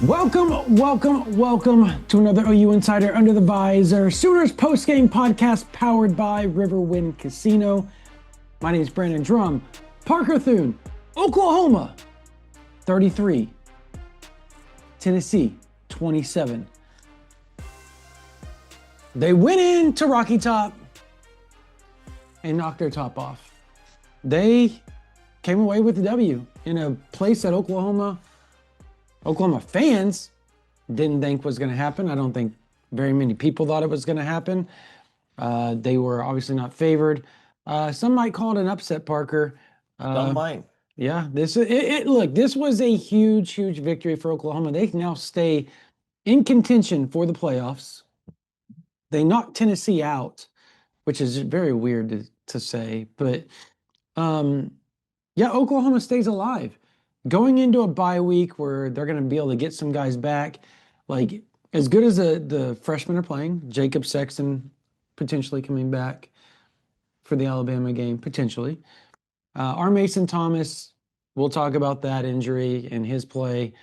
Welcome to another OU Insider Under the Visor, Sooners post-game podcast powered by Riverwind Casino. My name is Brandon Drum. Parker Thune, Oklahoma, 33. Tennessee, 27. They went into Rocky Top and knocked their top off. They came away with the W in a place that Oklahoma fans didn't think was going to happen. I don't think very many people thought it was going to happen. They were obviously not favored. Some might call it an upset, Parker. Some might. Yeah, look, this was a huge victory for Oklahoma. They can now stay in contention for the playoffs. They knocked Tennessee out, which is very weird to say, but yeah, Oklahoma stays alive. Going into a bye week where they're going to be able to get some guys back, like as good as the freshmen are playing, Jacob Sexton potentially coming back for the Alabama game, potentially. Our Mason Thomas, we'll talk about that injury and his play.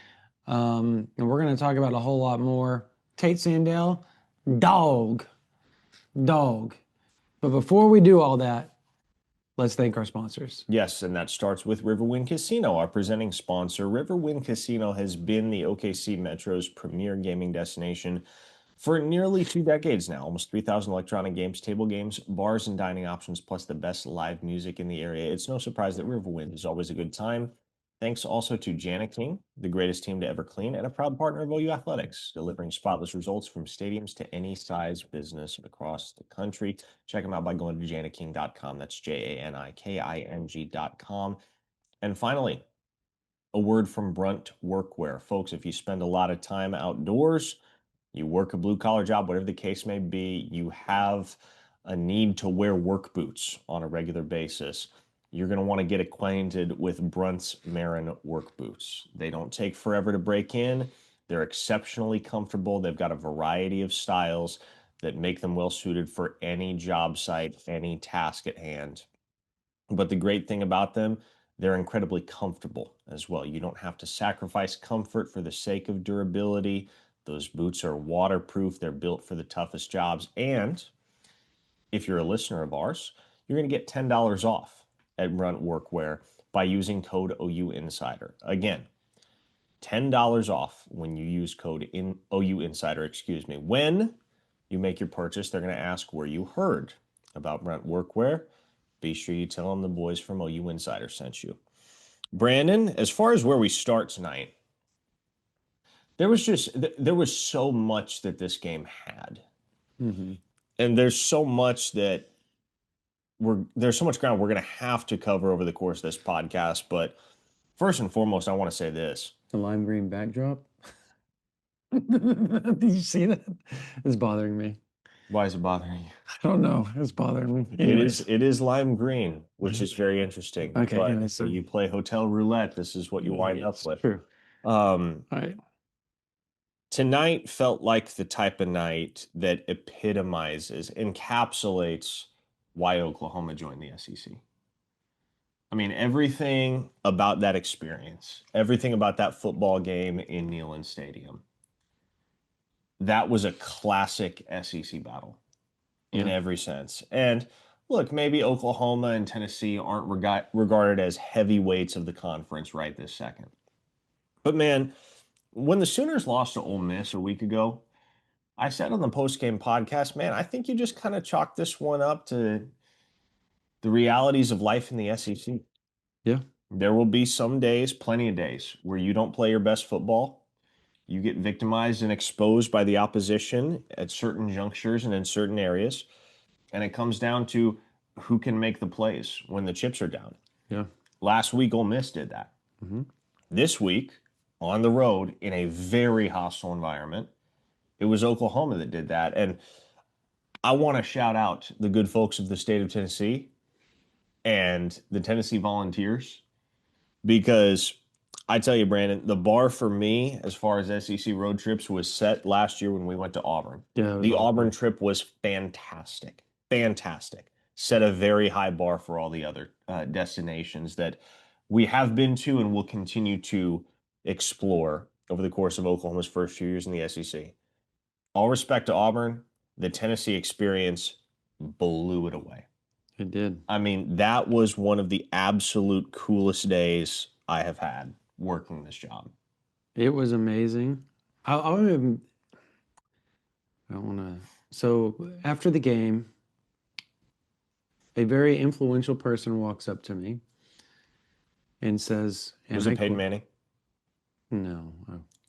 And we're going to talk about a whole lot more. Tate Sandell, dog. But before we do all that, let's thank our sponsors. Yes, and that starts with Riverwind Casino, our presenting sponsor. Riverwind Casino has been the OKC Metro's premier gaming destination for nearly 2 decades now. Almost 3,000 electronic games, table games, bars, and dining options, plus the best live music in the area. It's no surprise that Riverwind is always a good time. Thanks also to Jana King, the greatest team to ever clean, and a proud partner of OU Athletics, delivering spotless results from stadiums to any size business across the country. Check them out by going to janiking.com. That's JANIKING.com. And finally, a word from Brunt Workwear. Folks, if you spend a lot of time outdoors, you work a blue-collar job, whatever the case may be, you have a need to wear work boots on a regular basis, you're going to want to get acquainted with Brunt's Marin work boots. They don't take forever to break in. They're exceptionally comfortable. They've got a variety of styles that make them well suited for any job site, any task at hand. But the great thing about them, they're incredibly comfortable as well. You don't have to sacrifice comfort for the sake of durability. Those boots are waterproof. They're built for the toughest jobs. And if you're a listener of ours, you're going to get $10 off at Brunt Workwear by using code OU Insider. Again, $10 off when you use code OU Insider, When you make your purchase, they're going to ask where you heard about Brunt Workwear. Be sure you tell them the boys from OU Insider sent you. Brandon, as far as where we start tonight, there was so much that this game had. Mm-hmm. And there's so much that there's so much ground we're going to have to cover over the course of this podcast. But first and foremost, I want to say this. The lime green backdrop. Did you see that? It's bothering me. Why is it bothering you? I don't know. It's bothering me. It is lime green, which is very interesting. Okay. But so you play hotel roulette, this is what you wind up with. True. All right. Tonight felt like the type of night that encapsulates why Oklahoma joined the SEC. I mean, everything about that experience, everything about that football game in Neyland Stadium, that was a classic SEC battle in every sense. And look, maybe Oklahoma and Tennessee aren't regarded as heavyweights of the conference right this second. But man, when the Sooners lost to Ole Miss a week ago, I said on the post-game podcast, man, I think you just kind of chalked this one up to the realities of life in the SEC. Yeah. There will be some days, plenty of days, where you don't play your best football. You get victimized and exposed by the opposition at certain junctures and in certain areas. And it comes down to who can make the plays when the chips are down. Yeah. Last week, Ole Miss did that. Mm-hmm. This week, on the road, in a very hostile environment, it was Oklahoma that did that. And I want to shout out the good folks of the state of Tennessee and the Tennessee Volunteers, because I tell you, Brandon, the bar for me as far as SEC road trips was set last year when we went to Auburn. Yeah, the Auburn trip was fantastic. Set a very high bar for all the other destinations that we have been to and will continue to explore over the course of Oklahoma's first few years in the SEC. All respect to Auburn, the Tennessee experience blew it away. It did. I mean, that was one of the absolute coolest days I have had working this job. It was amazing. I don't want to. So after the game, a very influential person walks up to me and says, Was it Peyton Manning? No,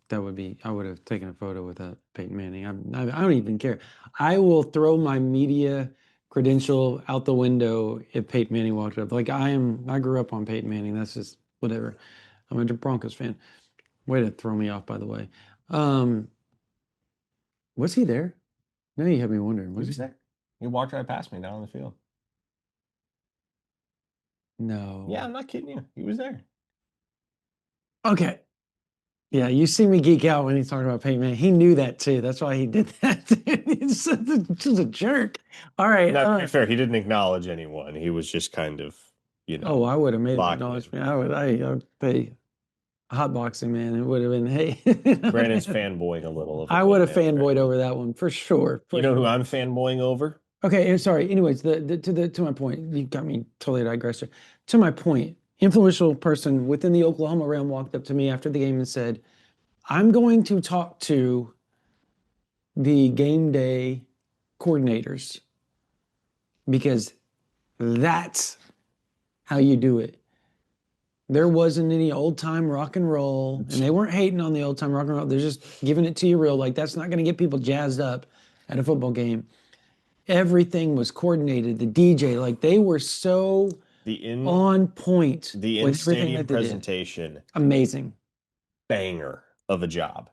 that would be, I would have taken a photo with Peyton Manning. I don't even care. I will throw my media credential out the window if Peyton Manning walked up. Like I grew up on Peyton Manning. That's just whatever. I'm a Broncos fan. Way to throw me off, by the way. Was he there? Now you have me wondering. Was he there? He walked right past me down on the field. No. Yeah, I'm not kidding you. He was there. Okay. Yeah, you see me geek out when he's talking about Peyton Manning. He knew that too. That's why he did that. He's just a jerk. All right. Now, to be fair, he didn't acknowledge anyone. He was just kind of, Oh, I would have made an locking acknowledgement. I would pay hotboxing, man. It would have been, hey. Brandon's fanboying a little. I would have fanboyed over that one for sure. You know who I'm fanboying over? Okay, sorry. Anyways, to my point, you got me totally digressed here. To my point, influential person within the Oklahoma realm walked up to me after the game and said, I'm going to talk to the game day coordinators because that's how you do it. There wasn't any old time rock and roll, and they weren't hating on the old time rock and roll. They're just giving it to you real. Like that's not going to get people jazzed up at a football game. Everything was coordinated. The DJ, like they were so on point. The in-stadium presentation, amazing, banger of a job.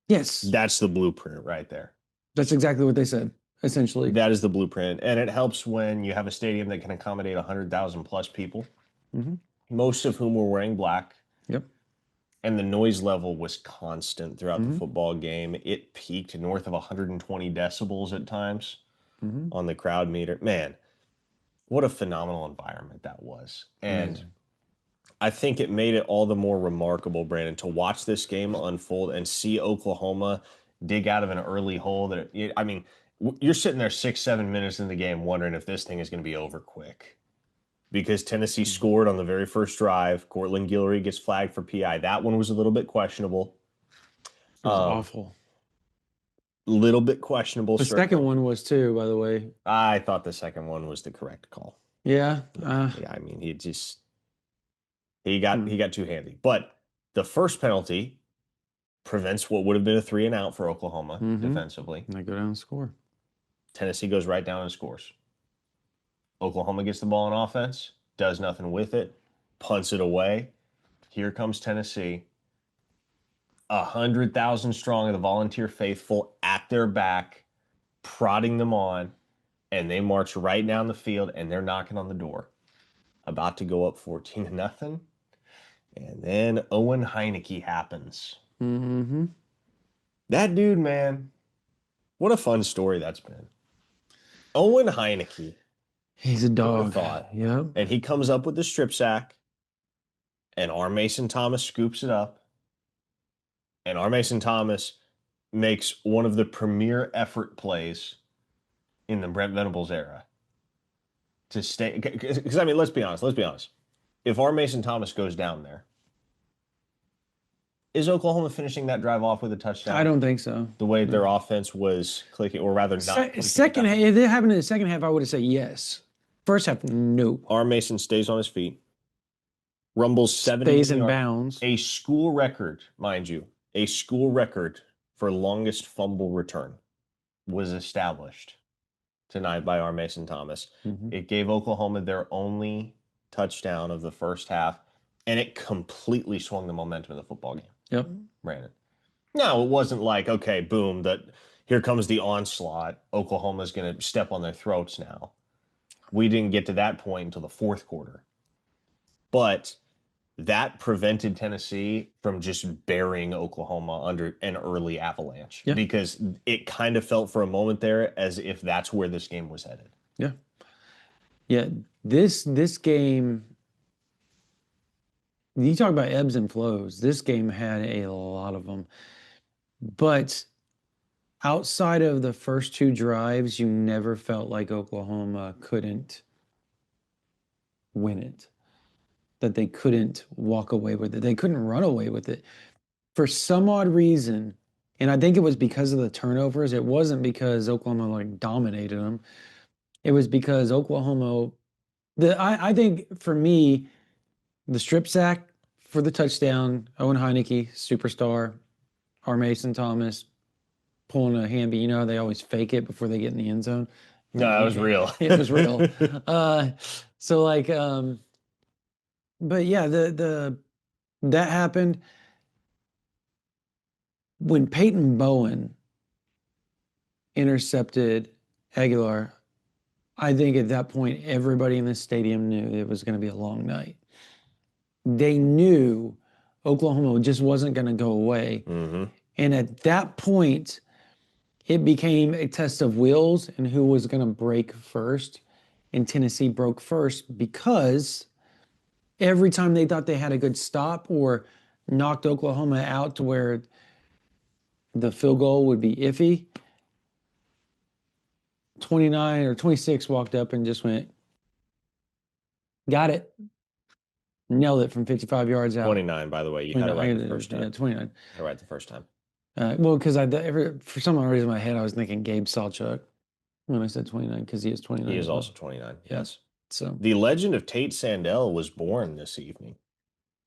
Yes, that's the blueprint right there. That's exactly what they said. Essentially, that is the blueprint, and it helps when you have a stadium that can accommodate 100,000 plus people, most of whom were wearing black. Yep. And the noise level was constant throughout the football game. It peaked north of 120 decibels at times on the crowd meter. Man, what a phenomenal environment that was. And I think it made it all the more remarkable, Brandon, to watch this game unfold and see Oklahoma dig out of an early hole. I mean, you're sitting there 6-7 minutes in the game wondering if this thing is going to be over quick. Because Tennessee scored on the very first drive. Cortland Guillory gets flagged for PI. That one was a little bit questionable. It was awful. Little bit questionable. The second one was too, by the way. I thought the second one was the correct call. Yeah. Yeah, I mean, he got too handy. But the first penalty prevents what would have been a 3 and out for Oklahoma defensively. And they go down and score. Tennessee goes right down and scores. Oklahoma gets the ball on offense, does nothing with it, punts it away. Here comes Tennessee. 100,000 strong of the volunteer faithful at their back, prodding them on, and they march right down the field, and they're knocking on the door. About to go up 14-0. And then Owen Heineke happens. That dude, man, what a fun story that's been. Owen Heineke. He's a dog. Yep. And he comes up with the strip sack, and R. Mason Thomas scoops it up. And R. Mason Thomas makes one of the premier effort plays in the Brent Venables era. To stay, because I mean, let's be honest. If R. Mason Thomas goes down there, is Oklahoma finishing that drive off with a touchdown? I don't think so. The way their offense was clicking, or rather not. Second half, if it happened in the second half, I would have said yes. First half, no. R. Mason stays on his feet. Rumbles 70. Stays in bounds. A school record, mind you. A school record for longest fumble return was established tonight by R. Mason Thomas. It gave Oklahoma their only touchdown of the first half, and it completely swung the momentum of the football game. Yep. Brandon. No, it wasn't like, okay, boom, here comes the onslaught. Oklahoma's going to step on their throats now. We didn't get to that point until the fourth quarter. But that prevented Tennessee from just burying Oklahoma under an early avalanche. Yeah. Because it kind of felt for a moment there as if that's where this game was headed. Yeah. Yeah. This game You talk about ebbs and flows. This game had a lot of them. But outside of the first two drives, you never felt like Oklahoma couldn't win it, that they couldn't walk away with it. They couldn't run away with it. For some odd reason, and I think it was because of the turnovers. It wasn't because Oklahoma like dominated them. It was because Oklahoma, I think for me, the strip sack for the touchdown, Owen Heineke, superstar, R. Mason Thomas pulling a Hamby. You know how they always fake it before they get in the end zone? No, that was real. It was real. So like, but yeah, that happened when Peyton Bowen intercepted Aguilar. I think at that point, everybody in the stadium knew it was going to be a long night. They knew Oklahoma just wasn't going to go away. Mm-hmm. And at that point, it became a test of wills and who was going to break first. And Tennessee broke first because every time they thought they had a good stop or knocked Oklahoma out to where the field goal would be iffy, 29 or 26 walked up and just went, got it. Nailed it from 55 yards out. 29, by the way. You had it right the first time. Yeah, 29. Had it right the first time. Well, because for some reason in my head, I was thinking Gabe Salchuk when I said 29 because he is 29. He is also 29. Yes. So the legend of Tate Sandell was born this evening.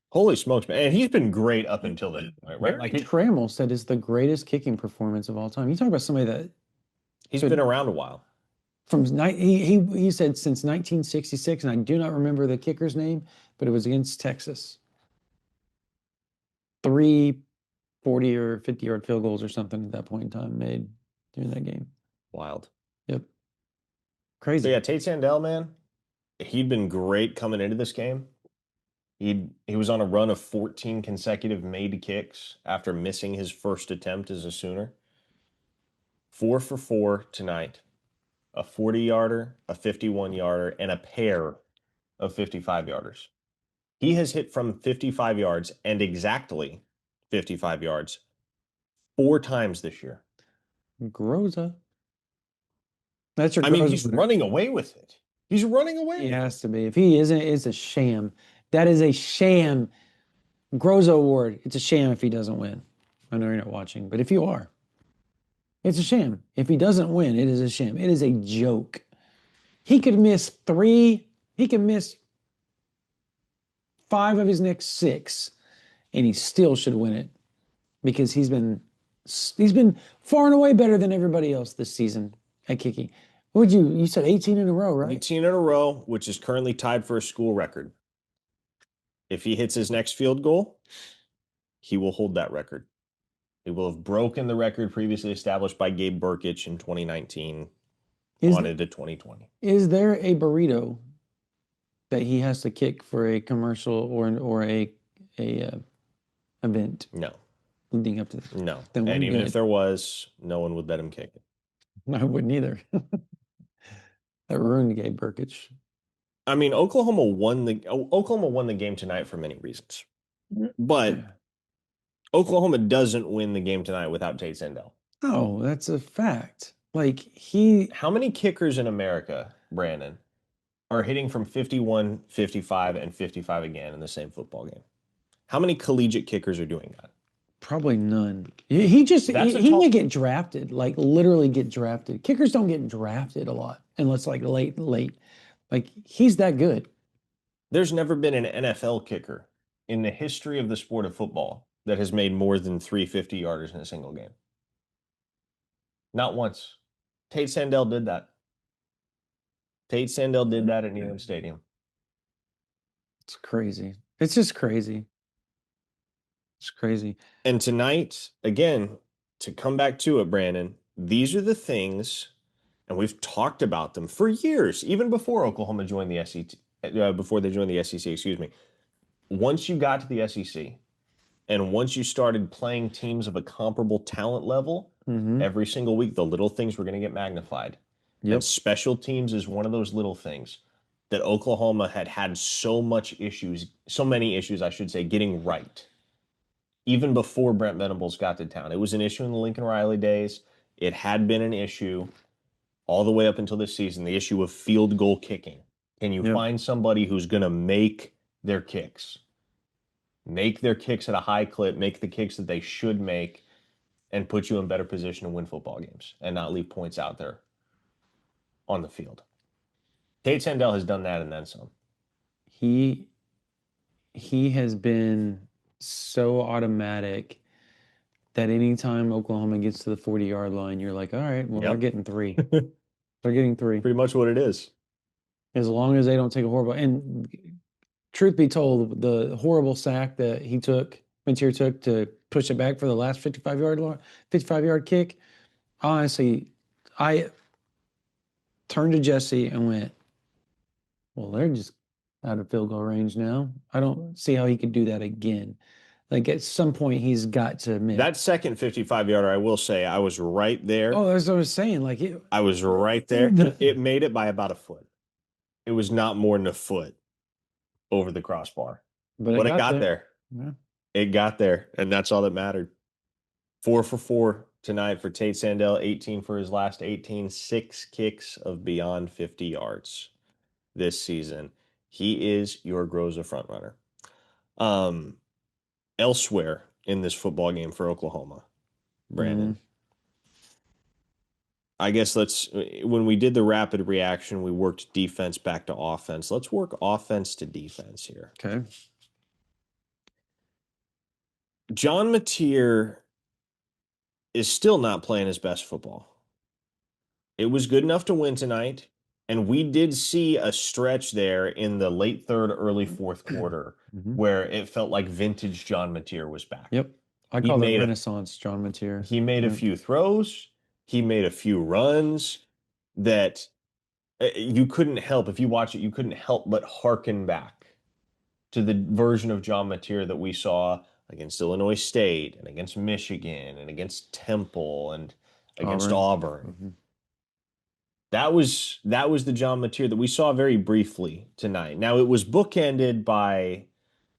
Holy smokes, man. And he's been great up until then, right? Like Trammell said, it's the greatest kicking performance of all time. You talk about somebody that he's been around a while. He said since 1966, and I do not remember the kicker's name, but it was against Texas. 3 40 or 50-yard field goals or something at that point in time made during that game. Wild. Yep. Crazy. So yeah, Tate Sandell, man, he'd been great coming into this game. He was on a run of 14 consecutive made kicks after missing his first attempt as a Sooner. 4 for 4 tonight. A 40-yarder, a 51-yarder, and a pair of 55-yarders. He has hit from 55 yards and exactly 55 yards 4 times this year. Groza. That's your. I mean, he's running away with it. He's running away. He has to be. If he isn't, it's a sham. That is a sham. Groza Award. It's a sham if he doesn't win. I know you're not watching, but if you are, it's a sham. If he doesn't win, it is a sham. It is a joke. He could miss 3. He could miss 5 of his next 6, and he still should win it because he's been far and away better than everybody else this season at kicking. What would you said 18 in a row, right? 18 in a row, which is currently tied for a school record. If he hits his next field goal, he will hold that record. He will have broken the record previously established by Gabe Burkich in 2019 on into 2020. Is there a burrito that he has to kick for a commercial or a event? No. Leading up to this? No. And even if there was, no one would let him kick it. I wouldn't either. That ruined Gabe Burkich. I mean, Oklahoma won the game tonight for many reasons. But Oklahoma doesn't win the game tonight without Tate Sandell. Oh, that's a fact. How many kickers in America, Brandon, are hitting from 51, 55, and 55 again in the same football game? How many collegiate kickers are doing that? Probably none. He may get drafted, like literally get drafted. Kickers don't get drafted a lot unless like late. Like he's that good. There's never been an NFL kicker in the history of the sport of football that has made more than 3 50-yarders in a single game. Not once. Tate Sandell did that. Tate Sandell did that at Neyland Stadium. It's crazy. It's just crazy. It's crazy. And tonight, again, to come back to it, Brandon, these are the things, and we've talked about them for years, even before Oklahoma joined the SEC, before they joined the SEC, excuse me. Once you got to the SEC, and once you started playing teams of a comparable talent level, every single week, the little things were going to get magnified. Yep. And special teams is one of those little things. that Oklahoma had so many issues, I should say, getting right, even before Brent Venables got to town. It was an issue in the Lincoln Riley days. It had been an issue all the way up until this season, the issue of field goal kicking. Can you find somebody who's going to make their kicks at a high clip, make the kicks that they should make, and put you in better position to win football games and not leave points out there on the field? Tate Sandell has done that and then some. He has been so automatic that anytime Oklahoma gets to the 40-yard line, you're like, all right, well, they're getting 3. They're getting 3. Pretty much what it is. As long as they don't take a horrible, and truth be told, the horrible sack that Mentier took to push it back for the last 55-yard kick, honestly, I turned to Jesse and went, well, they're just out of field goal range now. I don't see how he could do that again. Like, at some point, he's got to admit. That second 55-yarder, I will say, I was right there. Oh, that's what I was saying. Like, I was right there. It made it by about a foot. It was not more than a foot over the crossbar. But it got there. Yeah. It got there, and that's all that mattered. 4 for 4 tonight for Tate Sandell, 18 for his last 18, 6 kicks of beyond 50 yards this season. He is your Groza frontrunner. Elsewhere in this football game for Oklahoma, Brandon. I guess when we did the rapid reaction, we worked defense back to offense. Let's work offense to defense here. Okay. John Mateer is still not playing his best football. It was good enough to win tonight, and we did see a stretch there in the late third, early fourth quarter where it felt like vintage John Mateer was back. Yep. I call it Renaissance John Mateer. He made a few throws. He made a few runs that you couldn't help, if you watch it, you couldn't help but hearken back to the version of John Mateer that we saw against Illinois State and against Michigan and against Temple and against Auburn. That was the John Mateer that we saw very briefly tonight. Now, it was bookended by,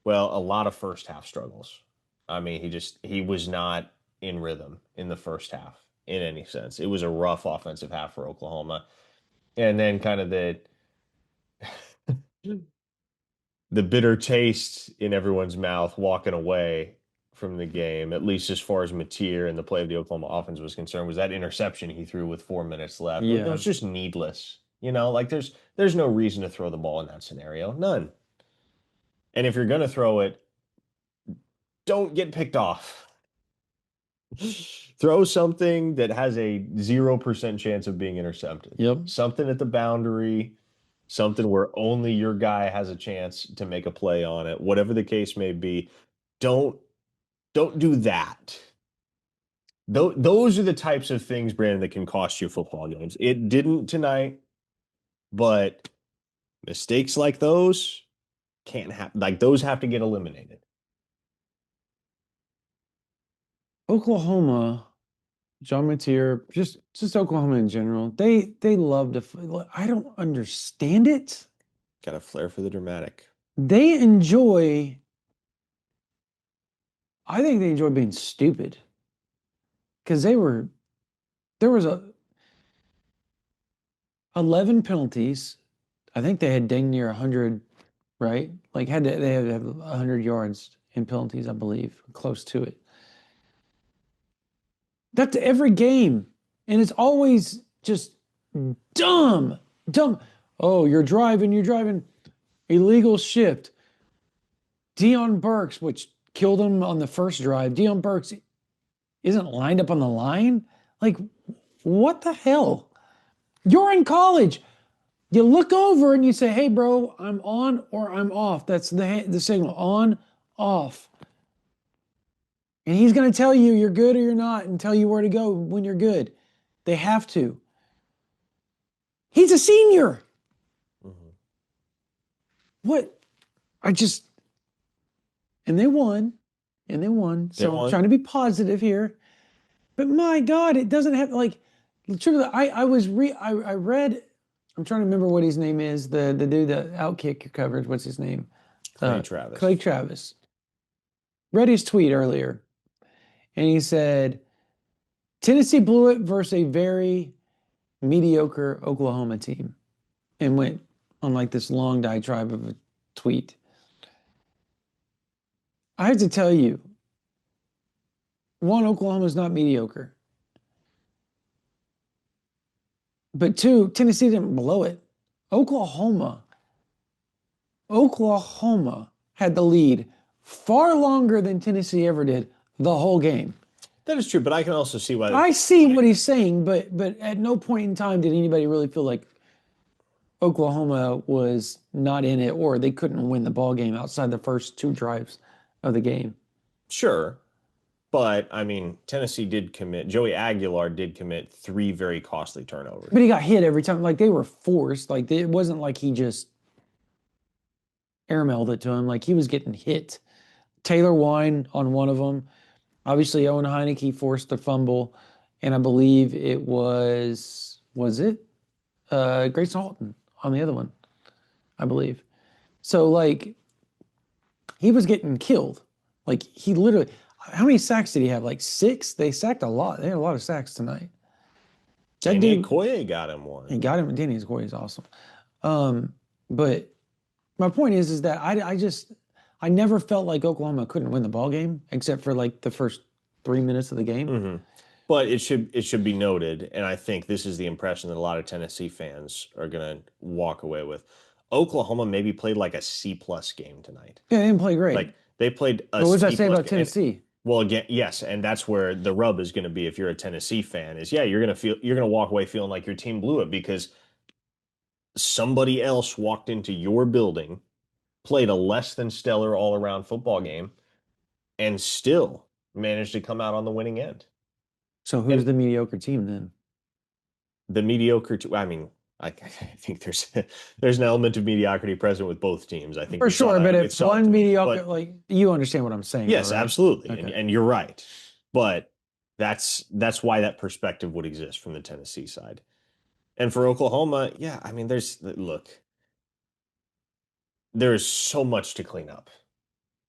well, a lot of first half struggles. I mean, he was not in rhythm in the first half in any sense. It was a rough offensive half for Oklahoma. And then kind of the bitter taste in everyone's mouth walking away from the game, at least as far as Mateer and the play of the Oklahoma offense was concerned, was that interception he threw with 4 minutes left. Yeah. It was just needless. Like there's no reason to throw the ball in that scenario. None. And if you're going to throw it, don't get picked off. Throw something that has a 0% chance of being intercepted. Yep. Something at the boundary, something where only your guy has a chance to make a play on it. Whatever the case may be, don't do that. Those are the types of things, Brandon, that can cost you football games. It didn't tonight, but mistakes like those can't happen. Like, those have to get eliminated. Oklahoma, John Mateer, just Oklahoma in general, they love to. I don't understand it. Got a flair for the dramatic. They enjoy. I think they enjoy being stupid. Because there was 11 penalties. I think they had dang near 100, right? Like they had to have 100 yards in penalties, I believe, close to it. That's every game. And it's always just dumb. Oh, you're driving. Illegal shift. Deion Burks, which killed him on the first drive. Deion Burks isn't lined up on the line. Like, what the hell? You're in college. You look over and you say, hey, bro, I'm on or I'm off. That's the signal. On, off. And he's going to tell you you're good or you're not and tell you where to go when you're good. They have to. He's a senior. What? And they won. So I'm trying to be positive here. But my God, it doesn't have, like, truly, I read I'm trying to remember what his name is. The dude that outkick coverage. What's his name? Clay Travis. Clay Travis. Read his tweet earlier, and he said Tennessee blew it versus a very mediocre Oklahoma team, and went on like this long diatribe of a tweet. I have to tell you, one, Oklahoma is not mediocre. But two, Tennessee didn't blow it. Oklahoma, Oklahoma had the lead far longer than Tennessee ever did the whole game. That is true, but I can also see why. I see what he's saying, but at no point in time did anybody really feel like Oklahoma was not in it or they couldn't win the ball game outside the first two drives of the game. Sure. But I mean, Tennessee did commit, Joey Aguilar did commit 3 very costly turnovers. But he got hit every time. Like they were forced. Like it wasn't like he just airmailed it to him. Like he was getting hit. Taylor Wine on one of them. Obviously, Owen Heineke forced the fumble. And I believe it was it? Grayson Halton on the other one, I believe. So like he was getting killed. Like he literally, how many sacks did he have? Like 6? They sacked a lot. They had a lot of sacks tonight. That Danny dude, Okoye got him one. he got him. Danny Okoye is awesome. But my point is that I never felt like Oklahoma couldn't win the ball game except for like the first 3 minutes of the game. Mm-hmm. But it should be noted, and I think this is the impression that a lot of Tennessee fans are going to walk away with. Oklahoma maybe played like a C+ game tonight. Yeah, they didn't play great. Like they played a But what does that C+ say about game. Tennessee? Well, again, yes, and that's where the rub is going to be if you're a Tennessee fan. Is yeah, you're going to walk away feeling like your team blew it because somebody else walked into your building, played a less than stellar all-around football game, and still managed to come out on the winning end. So who's the mediocre team then? The mediocre, I mean, I think there's an element of mediocrity present with both teams. I think For sure, but if one mediocre, but, like you understand what I'm saying. yes, though, right? absolutely, Okay. and you're right. But that's why that perspective would exist from the Tennessee side. And for Oklahoma, yeah, I mean, there's so much to clean up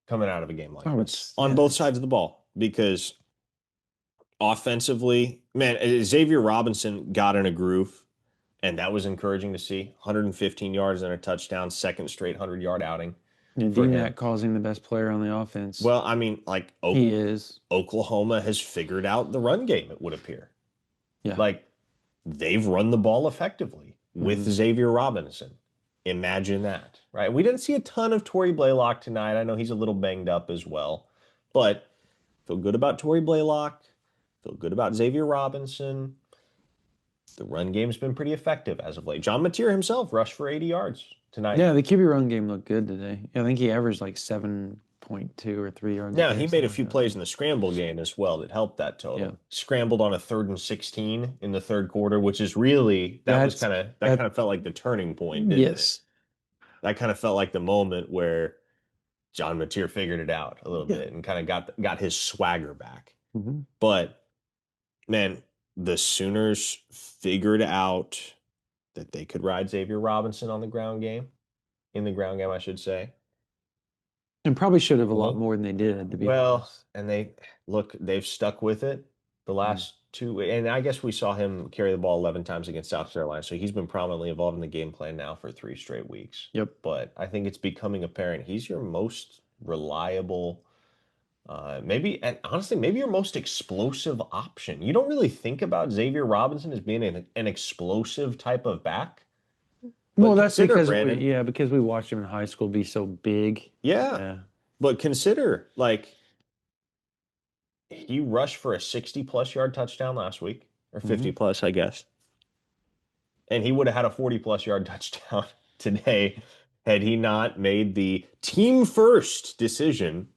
coming out of a game like this on both sides of the ball because offensively, man, Xavier Robinson got in a groove, and that was encouraging to see. 115 yards and a touchdown, second straight 100-yard outing. Yeah, D-Mac calls him the best player on the offense. Well, I mean, like he is. Oklahoma has figured out the run game, it would appear. Yeah. Like they've run the ball effectively with Xavier Robinson. Imagine that, right? We didn't see a ton of Torrey Blaylock tonight. I know he's a little banged up as well, but feel good about Torrey Blaylock. Feel good about Xavier Robinson. The run game's been pretty effective as of late. John Mateer himself rushed for 80 yards tonight. Yeah, the QB run game looked good today. I think he averaged like 7.2 or 3 yards. Now, he made a few plays in the scramble game as well that helped that total. Yeah. Scrambled on a 3rd and 16 in the third quarter, which is really, that kind of felt like the turning point, didn't it? That kind of felt like the moment where John Mateer figured it out a little bit and kind of got his swagger back. Mm-hmm. But man, the Sooners figured out that they could ride Xavier Robinson in the ground game, I should say. And probably should have a lot more than they did, to be honest. And they've stuck with it the last 2, and I guess we saw him carry the ball 11 times against South Carolina, so he's been prominently involved in the game plan now for 3 straight weeks. Yep. But I think it's becoming apparent he's your most reliable, maybe your most explosive option. You don't really think about Xavier Robinson as being an explosive type of back. Well, that's because because we watched him in high school be so big. Yeah. But consider, like, he rushed for a 60+ yard touchdown last week, or 50+, I guess. And he would have had a 40+ yard touchdown today had he not made the team first decision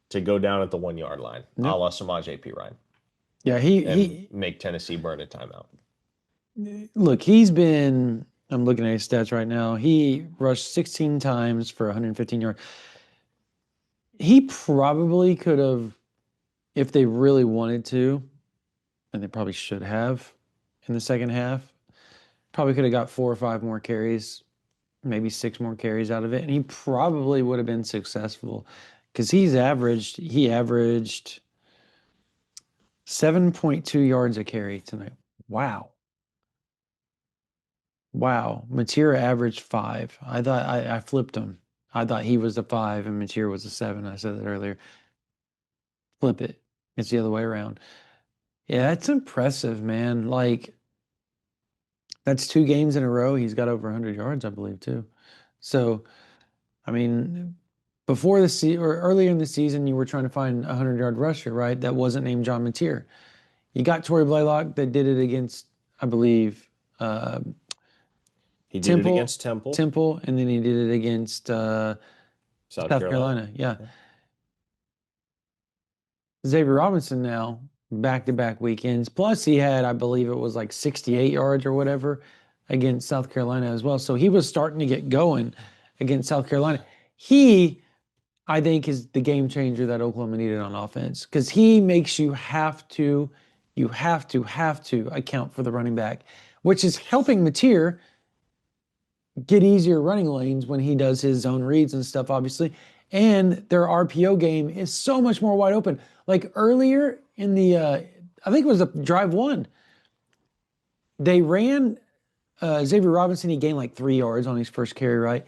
to go down at the 1 yard line, a la Samaje Perine. Yeah, he make Tennessee burn a timeout. Look, I'm looking at his stats right now. He rushed 16 times for 115 yards. He probably could have, if they really wanted to, and they probably should have in the second half, Probably could have got 4 or 5 more carries, maybe 6 more carries out of it, and he probably would have been successful because he averaged 7.2 yards a carry tonight. Wow. Wow. Matera averaged 5. I flipped him. I thought he was the 5 and Matera was the 7. I said that earlier. Flip it. It's the other way around. Yeah, that's impressive, man. Like, that's 2 games in a row. He's got over 100 yards, I believe, too. So, I mean, before the or earlier in the season, you were trying to find a 100-yard rusher, right? That wasn't named John Mateer. You got Torrey Blaylock that did it against, I believe, uh, He did it against Temple, Temple, and then he did it against South South Carolina. Carolina. Yeah. Xavier Robinson now, back-to-back weekends. Plus, he had, I believe it was like 68 yards or whatever against South Carolina as well. So he was starting to get going against South Carolina. He, I think, is the game changer that Oklahoma needed on offense because he makes you have to account for the running back, which is helping Mateer get easier running lanes when he does his zone reads and stuff, obviously. And their RPO game is so much more wide open. Like earlier in the, I think it was a drive 1, they ran Xavier Robinson. He gained like 3 yards on his first carry, right?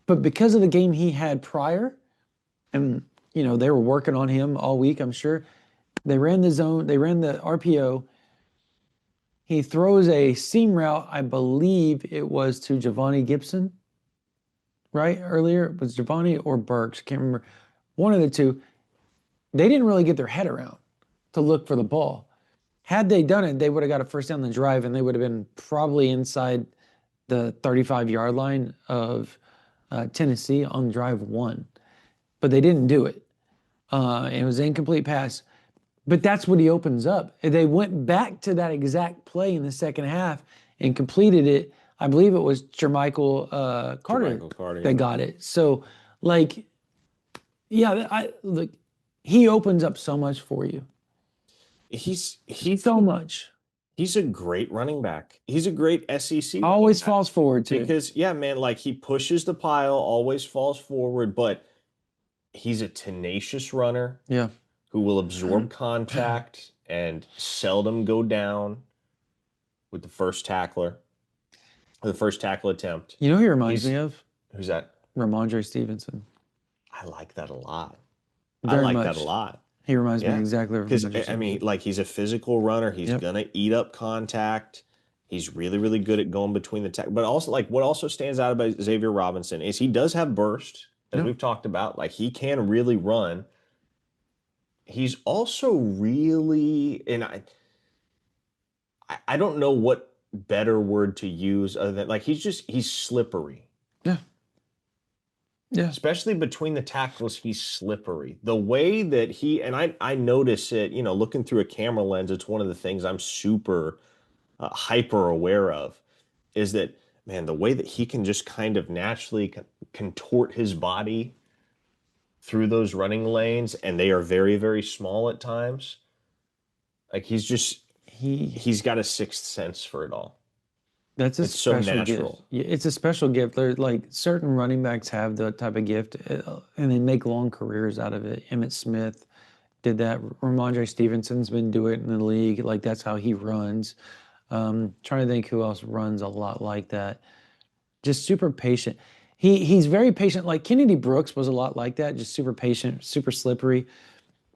But because of the game he had prior, and they were working on him all week, I'm sure. They ran the zone, they ran the RPO. He throws a seam route, I believe it was to Giovanni Gibson, right? Earlier, it was Giovanni or Burks, can't remember. One of the two. They didn't really get their head around to look for the ball. Had they done it, they would have got a first down the drive, and they would have been probably inside the 35-yard line of Tennessee on drive 1. But they didn't do it. It was an incomplete pass. But that's what he opens up. They went back to that exact play in the second half and completed it. I believe it was Jermichael Carter that got it. So, like, yeah, look, he opens up so much for you. He's So much. He's a great running back. He's a great SEC. Always falls forward too. Because yeah, man, like he pushes the pile, always falls forward, but he's a tenacious runner. Yeah. Who will absorb contact and seldom go down with the first tackler, or the first tackle attempt. You know who he reminds me of? Who's that? Ramondre Stevenson. I like that a lot. Very I like much. that a lot. He reminds me exactly of Ramondre Stevenson. I mean, like he's a physical runner. He's gonna eat up contact. He's really, really good at going between the tackle. But also, like what also stands out about Xavier Robinson is he does have burst, as we've talked about. Like he can really run. He's also really, and I don't know what better word to use other than like he's slippery. Yeah. Yeah. Especially between the tackles, he's slippery. The way that and I notice it, looking through a camera lens, it's one of the things I'm super hyper aware of is that, man, the way that he can just kind of naturally contort his body through those running lanes, and they are very, very small at times. Like he's got a sixth sense for it all. It's so natural. Gift. It's a special gift. Like certain running backs have that type of gift, and they make long careers out of it. Emmitt Smith did that. Ramondre Stevenson's been doing it in the league. Like that's how he runs. Trying to think who else runs a lot like that. Just super patient. He's very patient. Like Kennedy Brooks was a lot like that, just super patient, super slippery.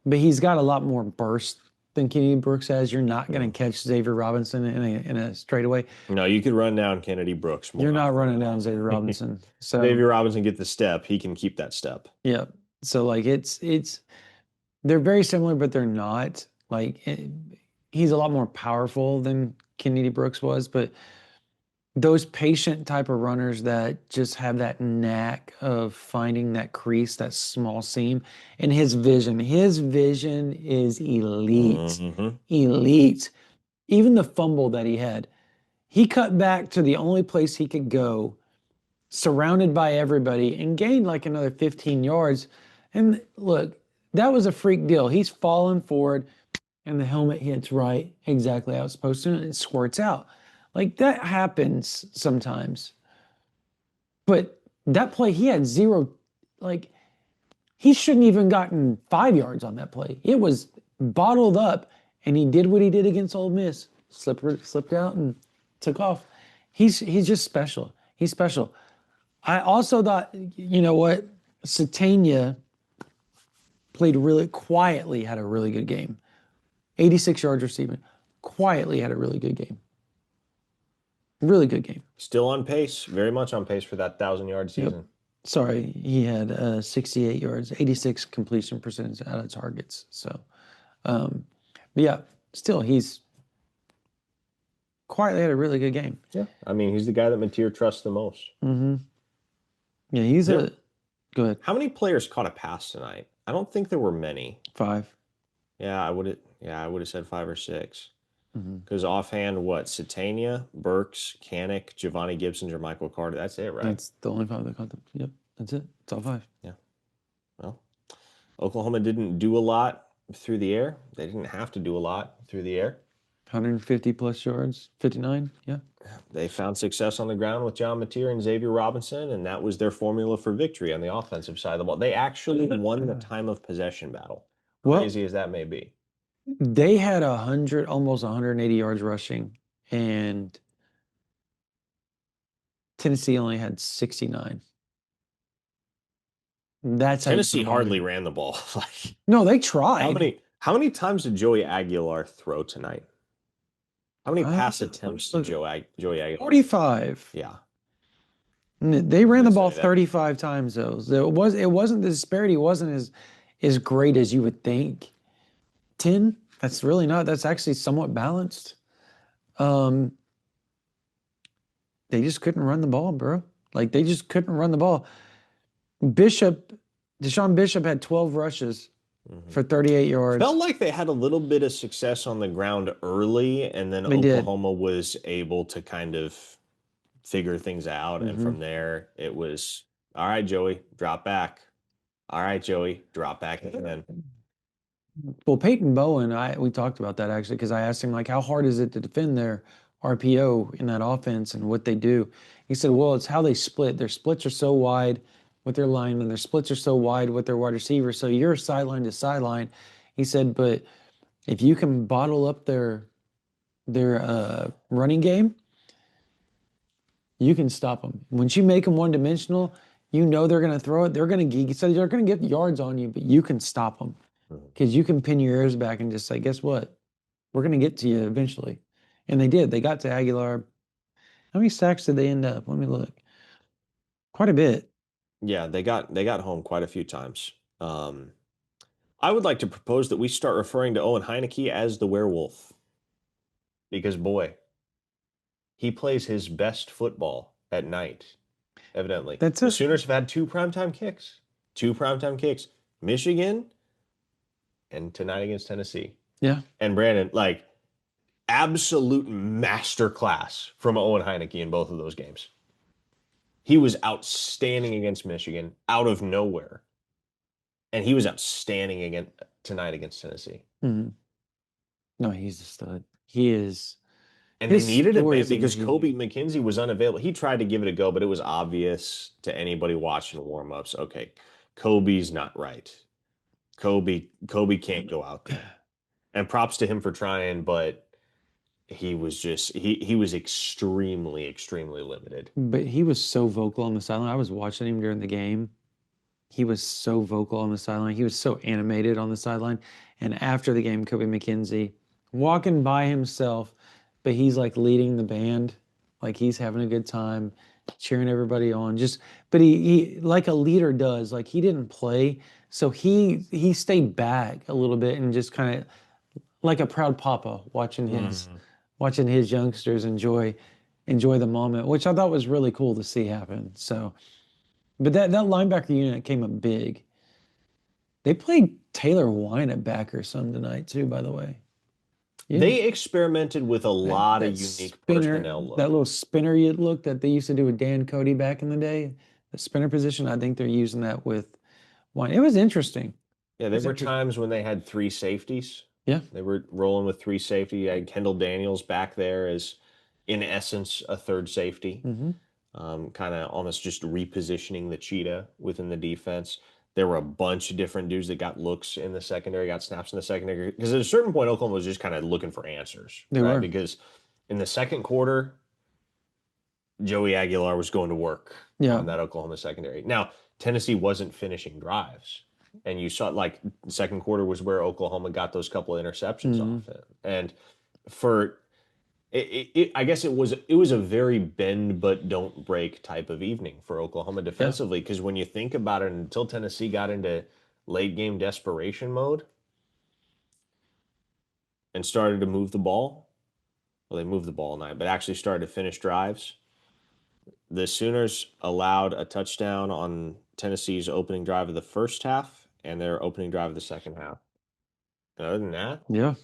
But he's got a lot more burst than Kennedy Brooks has. You're not going to catch Xavier Robinson in a straightaway. No, you could run down Kennedy Brooks more. You're not running down Xavier Robinson. So Xavier Robinson get the step. He can keep that step. Yeah. So like they're very similar, but they're not. Like he's a lot more powerful than Kennedy Brooks was, but those patient type of runners that just have that knack of finding that crease, that small seam, and his vision is elite. Mm-hmm. Elite. Even the fumble that he had, he cut back to the only place he could go, surrounded by everybody, and gained like another 15 yards. And look, that was a freak deal. He's falling forward, and the helmet hits right exactly how it's supposed to, and it squirts out. Like that happens sometimes. But that play, he had zero, like he shouldn't even gotten 5 yards on that play. It was bottled up, and he did what he did against Ole Miss. Slipped out and took off. He's just special. He's special. I also thought, you know what, Satania played really quietly, had a really good game. 86 yards receiving. Quietly had a really good game. Really good game. Still on pace, very much on pace for that 1,000-yard season. Yep. Sorry, he had 68 yards, 86 completion percentage out of targets. So, but yeah, still he's quietly had a really good game. Yeah, I mean, he's the guy that Mateer trusts the most. Mm-hmm. Yeah, he's a. Go ahead. How many players caught a pass tonight? I don't think there were many. 5. Yeah, I would have said 5 or 6. Mm-hmm. Because offhand, what? Satania, Burks, Canick, Giovanni Gibson, or Michael Carter. That's it, right? That's the only 5 that caught them. Yep, that's it. It's all 5. Yeah. Well, Oklahoma didn't do a lot through the air. They didn't have to do a lot through the air. 150 plus yards, 59. Yeah. They found success on the ground with John Mateer and Xavier Robinson, and that was their formula for victory on the offensive side of the ball. They actually won the time of possession battle. Crazy as that may be. They had almost 180 yards rushing, and Tennessee only had 69. That's Tennessee hardly ran the ball. No, they tried. How many times did Joey Aguilar throw tonight? How many pass attempts did Joey Aguilar? 45. Yeah. They ran the ball 35 times though. It wasn't the disparity wasn't as great as you would think. 10? That's really not. That's actually somewhat balanced. They just couldn't run the ball, bro. Like they just couldn't run the ball. Deshaun Bishop had 12 rushes for 38 yards. Felt like they had a little bit of success on the ground early, and then Oklahoma was able to kind of figure things out. And from there, it was, all right, Joey, drop back. All right, Joey, drop back again. Well, Peyton Bowen, we talked about that actually, because I asked him, like, how hard is it to defend their RPO in that offense and what they do? He said, well, it's how they split. Their splits are so wide with their linemen. Their splits are so wide with their wide receivers. So you're sideline to sideline. He said, but if you can bottle up their running game, you can stop them. Once you make them one-dimensional, you know they're going to throw it. They're going to get yards on you, but you can stop them because you can pin your ears back and just say, guess what? We're going to get to you eventually. And they did. They got to Aguilar. How many sacks did they end up? Let me look. Quite a bit. Yeah, they got home quite a few times. I would like to propose that we start referring to Owen Heineke as the werewolf. Because, boy, he plays his best football at night, evidently. The Sooners have had 2 primetime kicks. 2 primetime kicks. Michigan and tonight against Tennessee. Yeah. And Brandon, like, absolute masterclass from Owen Heineke in both of those games. He was outstanding against Michigan out of nowhere. And he was outstanding again tonight against Tennessee. Mm-hmm. No, he's a stud. He is. And they needed it because Kobe McKenzie was unavailable. He tried to give it a go, but it was obvious to anybody watching warm-ups, okay, Kobe's not right. Kobe can't go out there. And props to him for trying, but he was just he was extremely, extremely limited. But he was so vocal on the sideline. I was watching him during the game. He was so vocal on the sideline. He was so animated on the sideline. And after the game, Kobe McKenzie walking by himself, but he's like leading the band, like he's having a good time, cheering everybody on. But he like a leader does. Like he didn't play, so he stayed back a little bit and just kind of like a proud papa watching his youngsters enjoy the moment, which I thought was really cool to see happen. So, but that linebacker unit came up big. They played Taylor Wine at back or some tonight too, by the way. Yeah. They experimented with a lot of unique personnel look. That little spinner look that they used to do with Dan Cody back in the day, the spinner position. I think they're using that with Wine. It was interesting. Yeah, there were times when they had 3 safeties. Yeah. They were rolling with 3 safety. You had Kendall Daniels back there as in essence, a third safety, Mm-hmm. kind of almost just repositioning the cheetah within the defense. There were a bunch of different dudes that got looks in the secondary, got snaps in the secondary. Because at a certain point, Oklahoma was just kind of looking for answers, They right? were. Because in the second quarter, Joey Aguilar was going to work Yeah. on that Oklahoma secondary. Now, Tennessee wasn't finishing drives. And you saw like the second quarter was where Oklahoma got those couple of interceptions Mm-hmm. off it. And for I guess it was a very bend but don't break type of evening for Oklahoma Yeah. defensively, because when you think about it, until Tennessee got into late game desperation mode and started to move the ball, well, they moved the ball all night, but actually started to finish drives. The Sooners allowed a touchdown on Tennessee's opening drive of the first half and their opening drive of the second half. And other than that, Yeah.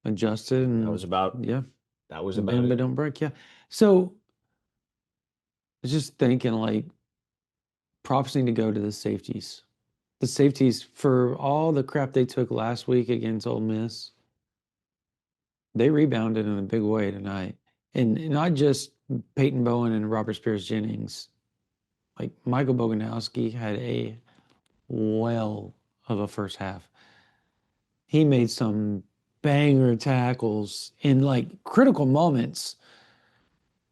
Adjusted that and was about yeah. that was about Bend but it. don't break. Yeah. So I was just thinking like props need to go to the safeties. The safeties for all the crap they took last week against Ole Miss, they rebounded in a big way tonight. And not just Peyton Bowen and Robert Spears Jennings. Like Michael Boganowski had a well of a first half. He made some banger tackles in like critical moments.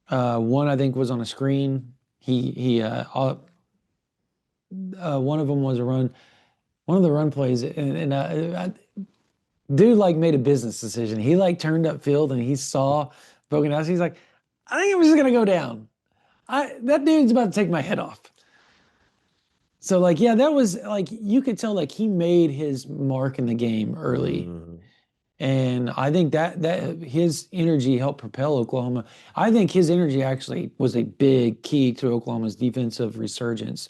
One I think was on a screen. One of them was a run. One of the run plays, dude like made a business decision. He like turned up field and he saw Boganowski. He's like, I think I'm just gonna go down. That dude's about to take my head off. So like, yeah, that was like you could tell like he made his mark in the game early. Mhm. And I think that his energy helped propel Oklahoma. I think his energy actually was a big key to Oklahoma's defensive resurgence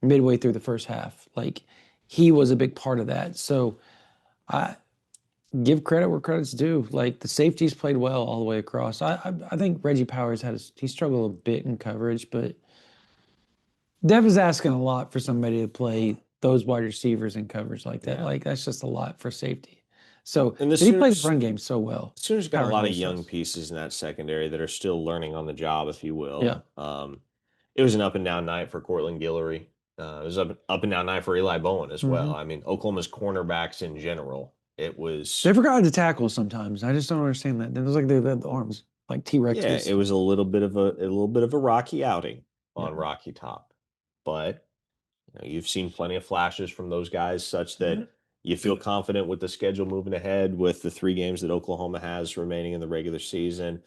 midway through the first half. Like he was a big part of that. So I give credit where credit's due. Like the safeties played well all the way across. I think Reggie Powers he struggled a bit in coverage, but Dev is asking a lot for somebody to play those wide receivers in coverage like that. Yeah. Like that's just a lot for safety. So, And the but he plays the Sooners run game so well. Sooners got a Powers lot of always young does. pieces in that secondary that are still learning on the job, if you Yeah. will. It was an up and down night for Cortland Guillory. It was up and down night for Eli Bowen as well. Hmm. I mean, Oklahoma's cornerbacks in general, it was They forgot to tackle sometimes. I just don't understand that. It was like they had the arms like yeah, it T-Rexes. was a little bit of a rocky outing Yeah. on Rocky Top, but you've seen plenty of flashes from those guys, such that you feel confident with the schedule moving ahead with the 3 games that Oklahoma has remaining in the regular season.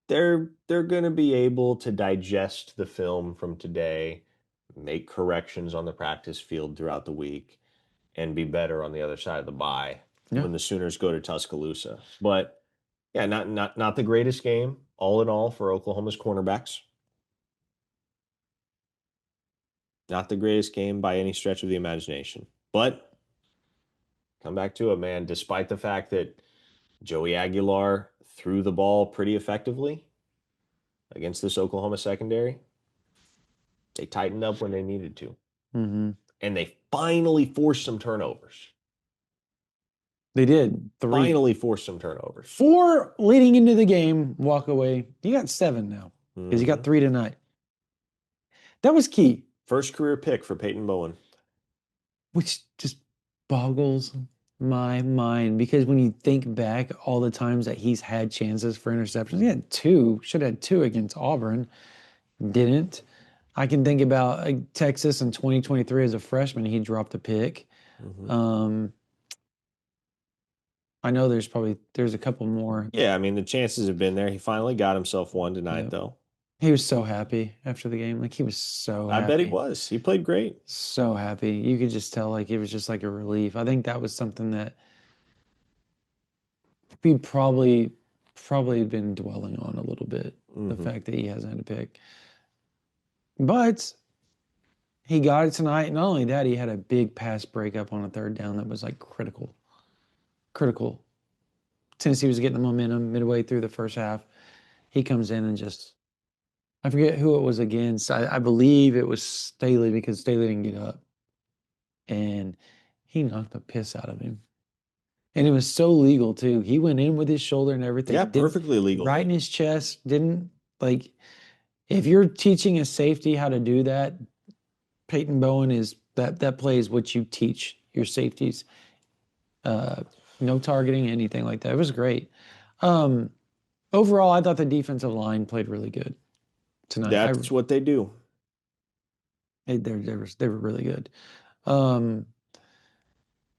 They're going to be able to digest the film from today, make corrections on the practice field throughout the week, and be better on the other side of the bye Yeah. when the Sooners go to Tuscaloosa. But yeah, not the greatest game all in all for Oklahoma's cornerbacks. Not the greatest game by any stretch of the imagination. But come back to it, man. Despite the fact that Joey Aguilar threw the ball pretty effectively against this Oklahoma secondary, they tightened up when they needed to. Hmm. And they finally forced some turnovers. They did 3. Finally forced some turnovers. 4 leading into the game, walk away. You got 7 now because you got Mhm. 3 tonight. That was key, First career pick for Peyton Bowen. which just boggles my mind because when you think back all the times that he's had chances for interceptions, he had 2, should have had 2 against Auburn, didn't. I can think about Texas in 2023 as a freshman, he dropped a pick. Mhm. Um, I know there's a couple more. Yeah, I mean, the chances have been there. He finally got himself one tonight, Yeah. though. He was so happy after the game. Like he was so I bet he happy. was. He played great. So happy. You could just tell like it was just like a relief. I think that was something that we probably been dwelling on a little bit. The Hmm. fact that he hasn't had a pick. But he got it tonight. Not only that, he had a big pass breakup on a third down that was like critical. Critical. Tennessee was getting the momentum midway through the first half. He comes in and just I forget who it was against. I believe it was Staley because Staley didn't get up. And he knocked the piss out of him. And it was so legal too. He went in with his shoulder and Yeah, everything, didn't perfectly legal. right in his chest, didn't like if you're teaching a safety how to do that, Peyton Bowen is that play is what you teach your safeties. Uh, no targeting, anything like that. It was great. Um, Overall, I thought the defensive line played really good tonight. That's what they do. They were really good. Um,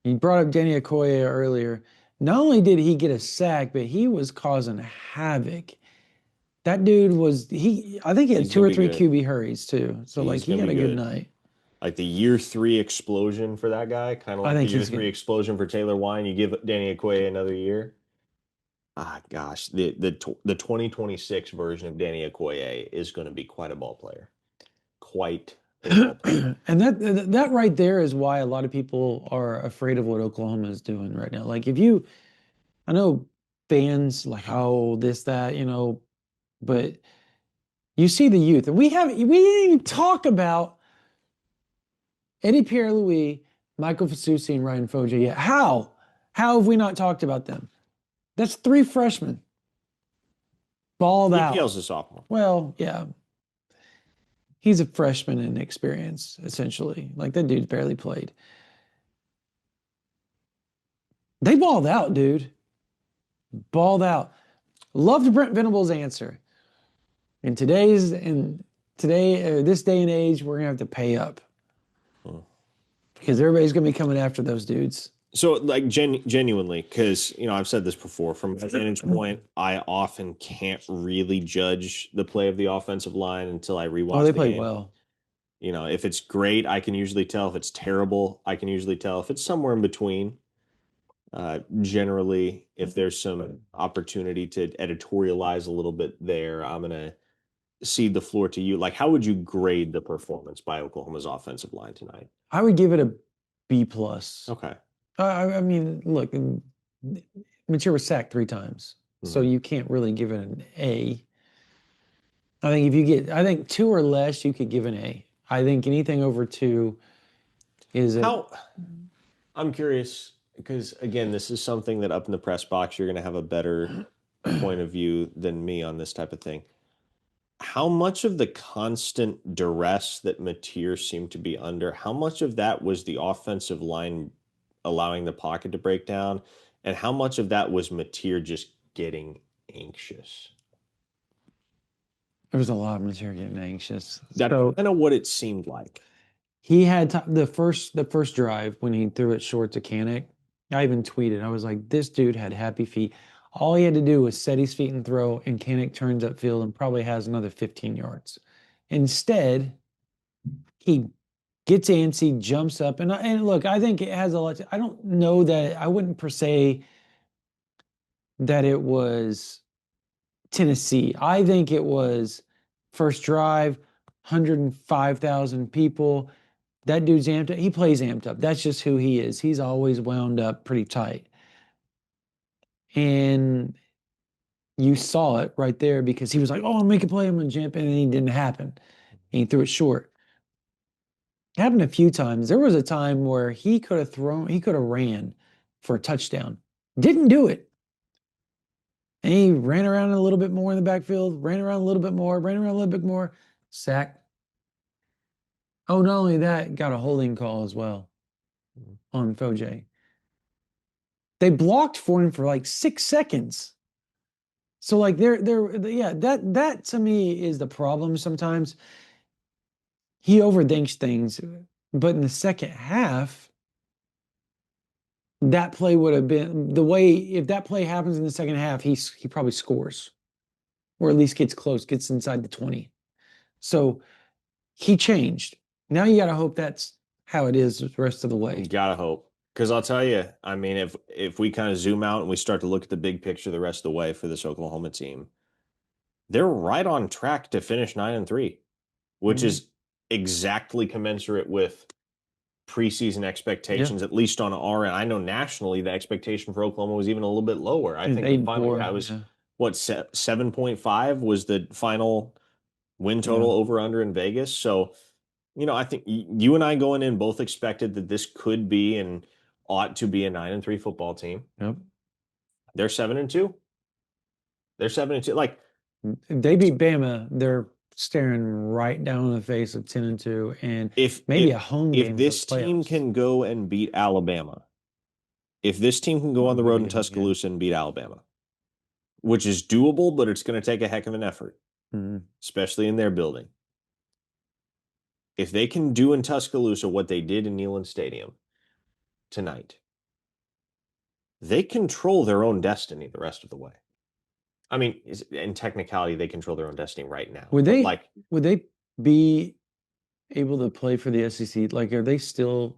you brought up Danny Okoye earlier. Not only did he get a sack, but he was causing havoc. That dude was he. I think he had He's two gonna or be three good. QB hurries too. So like He's he gonna had be a good good. night. Like the year 3 explosion for that guy, kind of I like the think year he's 3 good. explosion for Taylor Wine. You give Danny Okoye another year. Gosh, the 2026 version of Danny Okoye is going to be quite a ball player. Quite a ball player. And that right there is why a lot of people are afraid of what Oklahoma is doing right now. Like if you, I know fans like, oh, this, that, but you see the youth, and we didn't even talk about Eddie Pierre-Louis, Michael Fasusi, and Ryan Foja yet. How? How have we not talked about them? That's three freshmen balled out. EPL's a sophomore. Well, yeah, he's a freshman in experience, essentially. Like that dude's barely played. They balled out, dude. Balled out. Loved Brent Venables' answer. This day and age, we're gonna have to pay up Hmm. because everybody's gonna be coming after those dudes. So, like, genuinely, because I've said this before. From a vantage point, I often can't really judge the play of the offensive line until I Oh, rewatch they the played game. well. If it's great, I can usually tell. If it's terrible, I can usually tell. If it's somewhere in between, generally, if there's some opportunity to editorialize a little bit there, I'm gonna cede the floor to you. Like, how would you grade the performance by Oklahoma's offensive line tonight? I would give it a B plus. Okay. I mean, look, Material was sacked 3 times, so Mhm. you can't really give it an A. I think two or less, you could give an A. I think anything over two is a How I'm curious because again, this is something that up in the press box you're going to have a better point of view than me on this type of thing. How much of the constant duress that Mateer seemed to be under, how much of that was the offensive line allowing the pocket to break down, and how much of that was Mateer just getting anxious? there was a lot of material getting anxious. That's So kind of what it seemed like. he had the first drive when he threw it short to Kanik. I even tweeted. I was like, this dude had happy feet. All he had to do was set his feet and throw, and Kanik turns upfield and probably has another 15 yards. Instead, he gets antsy, jumps up, and look, I think it has a lot. I don't know that I wouldn't per se that it was Tennessee. I think it was first drive, 105,000 people. That dude's amped up. He plays amped up. That's just who he is. He's always wound up pretty tight. And you saw it right there because he was like, oh, I'll make a play, I'm gonna jump, and it didn't happen. And he threw it short. It happened a few times. There was a time where he could have ran for a touchdown. Didn't do it. And he ran around a little bit more in the backfield, ran around a little bit more, ran around a little bit more, sack. Oh, not only that, got a holding call as well on Foj. They blocked for him for like 6 seconds. So like yeah, that to me is the problem sometimes. He overthinks things, but in the second half, that play would have been the way if that play happens in the second half, he probably scores or at least gets close, gets inside the 20. So he changed. Now you got to hope that's how it is the rest of the way. Gotta hope. Because I'll tell you, I mean, if we kind of zoom out and we start to look at the big picture the rest of the way for this Oklahoma team, they're right on track to finish 9-3, which Mhm. is exactly commensurate with preseason Yeah, expectations, at least on our end. I know nationally the expectation for Oklahoma was even a little bit lower. I it's think eight the and final, four. I was Yeah, what 7.5 was the final win yeah. total over under in Vegas. So, I think you and I going in both expected that this could be, and ought to be a 9-3 football team. Yep. They're 7-2. They're 7-2. Like, If they beat Bama, they're staring right down in the face of 10-2 and if maybe a home if game for the this team playoffs. can go and beat Alabama, if this team can go on the road in Tuscaloosa and beat Alabama, which is doable, but it's going to take a heck of an effort, especially in their building. If they can do in Tuscaloosa what they did in Neyland Stadium tonight, they control their own destiny the rest of the way. I mean, in technicality, they control their own destiny right now. Would they be able to play for the SEC? Like, are they still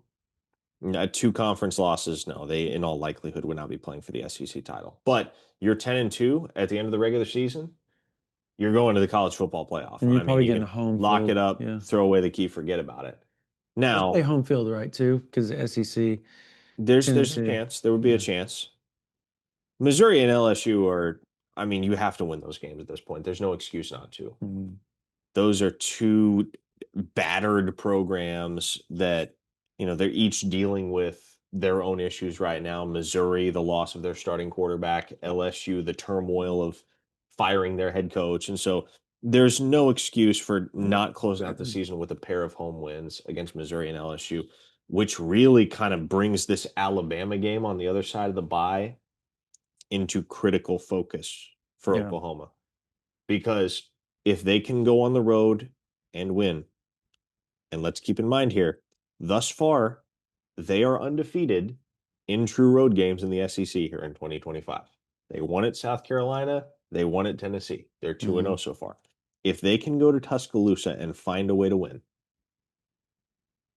2 conference losses? No, they in all likelihood would not be playing for the SEC title. But you're 10-2 at the end of the regular season. You're going to the college football playoff. and you're I probably mean, you getting a can home lock field. it up, Yeah. throw away the key, forget about it. Now, Play home field, right, too? Because the SEC. there's a Tennessee. chance. There would be a chance. Missouri and LSU are, I mean, you have to win those games at this point. There's no excuse not to. Those are 2 battered programs that, they're each dealing with their own issues right now. Missouri, the loss of their starting quarterback. LSU, the turmoil of firing their head coach. And so there's no excuse for not closing out the season with a pair of home wins against Missouri and LSU, which really kind of brings this Alabama game on the other side of the bye into critical focus for Oklahoma. Because if they can go on the road and win, and let's keep in mind here, thus far, they are undefeated in true road games in the SEC here in 2025. They won at South Carolina. They won at Tennessee. They're 2-0 so far. If they can go to Tuscaloosa and find a way to win,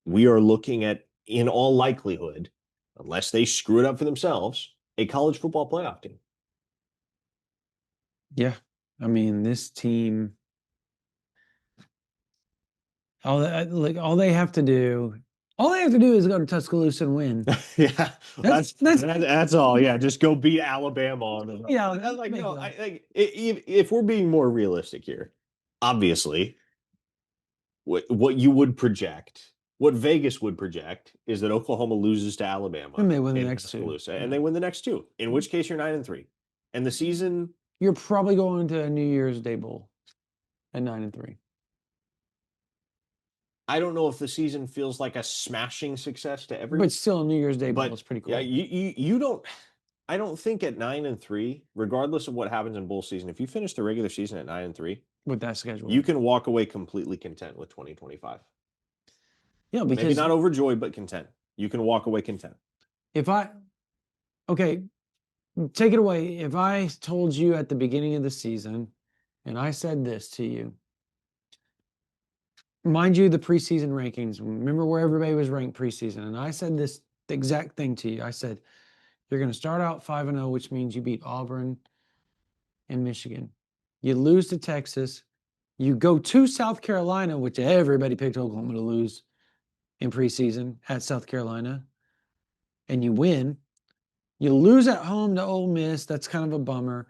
we are looking at, in all likelihood, unless they screw it up for themselves, a college football playoff team. Yeah. I mean, this team, all they have to do is go to Tuscaloosa and win. Yeah, that's all. Yeah, just go beat Alabama. Yeah, like no, if we're being more realistic here, obviously, what you would project, what Vegas would project, is that Oklahoma loses to Alabama and they win the in next 2. Tuscaloosa, and they win the next 2. In which case, you're 9-3, and the season. You're probably going to a New Year's Day bowl at 9-3. I don't know if the season feels like a smashing success to everyone, but still, a New Year's Day bowl is pretty cool. Yeah, you don't. I don't think at 9-3, regardless of what happens in bowl season, if you finish the regular season at 9-3 with that schedule, you can walk away completely content with 2025. Yeah, because maybe not overjoyed, but content. You can walk away content. Okay, take it away. If I told you at the beginning of the season, and I said this to you, mind you, the preseason rankings, remember where everybody was ranked preseason, and I said this exact thing to you. I said, you're going to start out 5-0, which means you beat Auburn and Michigan. You lose to Texas. You go to South Carolina, which everybody picked Oklahoma to lose in preseason at South Carolina, and you win. You lose at home to Ole Miss. That's kind of a bummer.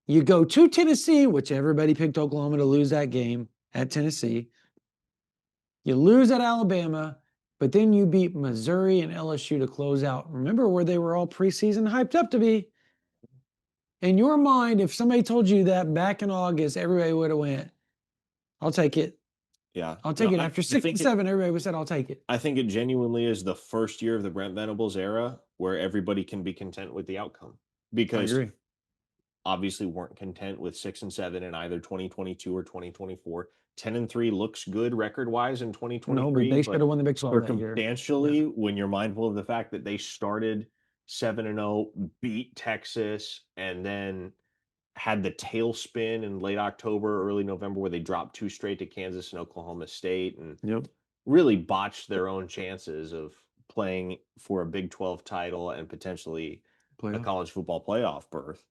You go to Tennessee, which everybody picked Oklahoma to lose that game at Tennessee. You lose at Alabama, but then you beat Missouri and LSU to close out. Remember where they were all preseason hyped up to be? In your mind, if somebody told you that back in August, everybody would have went, I'll take it. Yeah. I'll take it. After 6 and 7, everybody would said, I'll take it. I think it genuinely is the first year of the Brent Venables era where everybody can be content with the outcome. Because obviously weren't content with 6 and 7 in either 2022 or 2024. 10-3 looks good record-wise in 2023. No, but they should have won the Big 12 that year. Circumstantially, when you're mindful of the fact that they started 7-0, beat Texas, and then had the tailspin in late October, early November, where they dropped 2 straight to Kansas and Oklahoma State, and really botched their own chances of playing for a Big 12 title and potentially a college football playoff berth.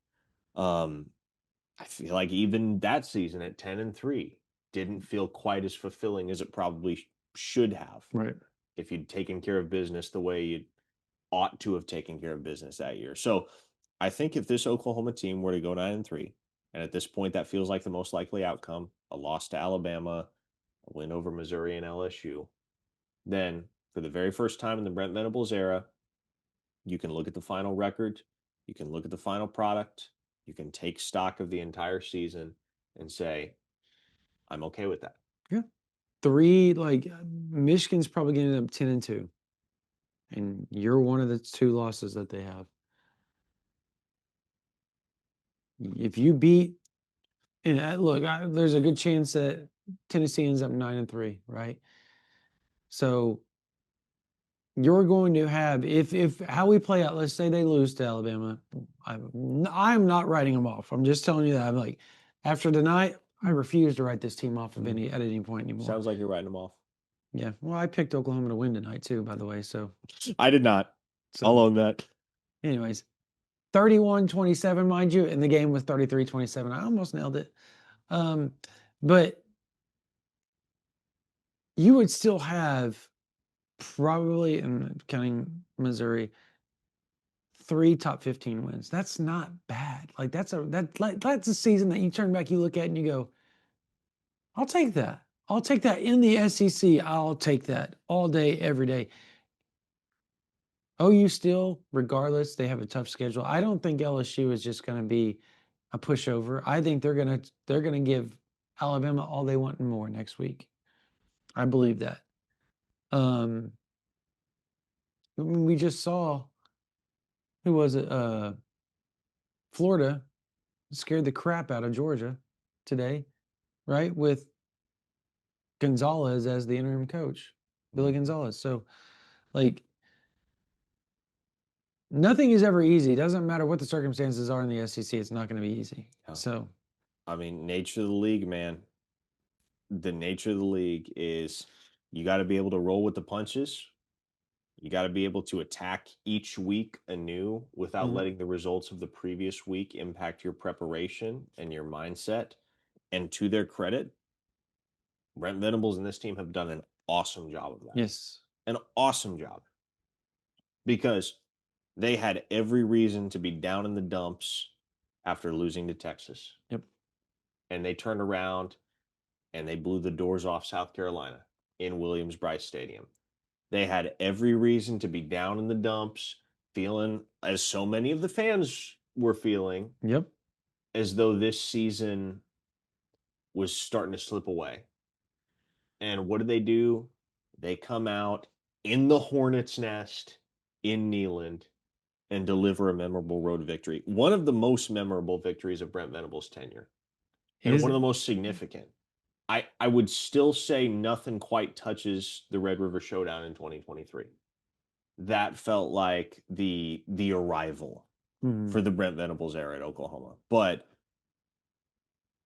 I feel like even that season at 10-3 didn't feel quite as fulfilling as it probably should have. Right. If you'd taken care of business the way you ought to have taken care of business that year. So I think if this Oklahoma team were to go 9-3, and at this point that feels like the most likely outcome, a loss to Alabama, a win over Missouri and LSU, then for the very first time in the Brent Venables era, you can look at the final record, you can look at the final product, you can take stock of the entire season and say, I'm okay with that. Yeah. Michigan's probably going to end up 10-2. And you're one of the 2 losses that they have. If you beat, and look, there's a good chance that Tennessee ends up 9-3, right? So you're going to have, if how we play out, let's say they lose to Alabama, I'm not writing them off. I'm just telling you that. I'm like, after tonight, I refuse to write this team off of at any point anymore. Sounds like you're writing them off. Yeah. Well, I picked Oklahoma to win tonight too, by the way. So I did not. I'll own that. Anyways, 31-27, mind you, and the game was 33-27. I almost nailed it. But you would still have probably, and counting Missouri, 3 top 15 wins. That's not bad. Like that's a season that you turn back, you look at, and you go, I'll take that. I'll take that in the SEC. I'll take that all day, every day. OU still, regardless, they have a tough schedule. I don't think LSU is just going to be a pushover. I think they're gonna give Alabama all they want and more next week. I believe that. We just saw, who was it? Florida scared the crap out of Georgia today, right? With Gonzalez as the interim coach, Billy Gonzalez. So, like, nothing is ever easy. It doesn't matter what the circumstances are in the SEC. It's not going to be easy. Yeah. So, I mean, nature of the league, man. The nature of the league is you got to be able to roll with the punches. You got to be able to attack each week anew without letting the results of the previous week impact your preparation and your mindset. And to their credit, Brent Venables and this team have done an awesome job of that. yes. An awesome job. Because they had every reason to be down in the dumps after losing to Texas. Yep. And they turned around and they blew the doors off South Carolina in Williams-Brice Stadium. They had every reason to be down in the dumps, feeling, as so many of the fans were feeling, Yep. as though this season was starting to slip away. And what do? They come out in the Hornets' nest in Neyland and deliver a memorable road victory. One of the most memorable victories of Brent Venables' tenure. And one of the most significant. I would still say nothing quite touches the Red River Showdown in 2023. That felt like the arrival for the Brent Venables era at Oklahoma. But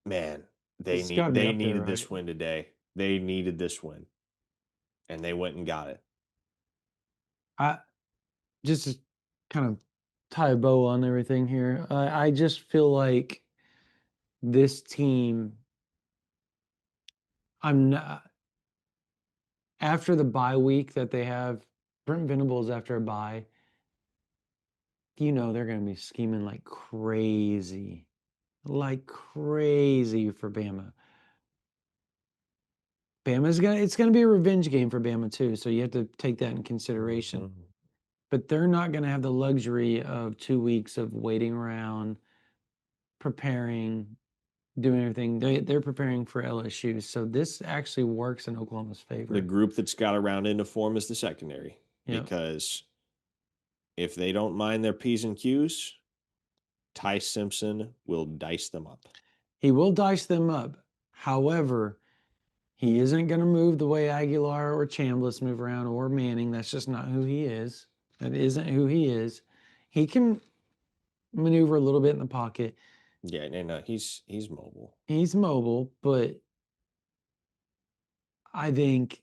man, they needed this win today. They needed this win. And they went and got it. Just to kind of tie a bow on everything here, I just feel like this team, I'm not, after the bye week that they have, Brent Venables after a bye, they're going to be scheming like crazy for Bama. It's going to be a revenge game for Bama too, so you have to take that in consideration. But they're not going to have the luxury of 2 weeks of waiting around, preparing, doing everything. They're preparing for LSU, so this actually works in Oklahoma's favor. The group that's got around into form is the secondary, because if they don't mind their P's and Q's, Ty Simpson will dice them up. He will dice them up. However, he isn't going to move the way Aguilar or Chambliss move around, or Manning. That's just not who he is. That isn't who he is. He can maneuver a little bit in the pocket. Yeah, no, he's mobile. He's mobile, but I think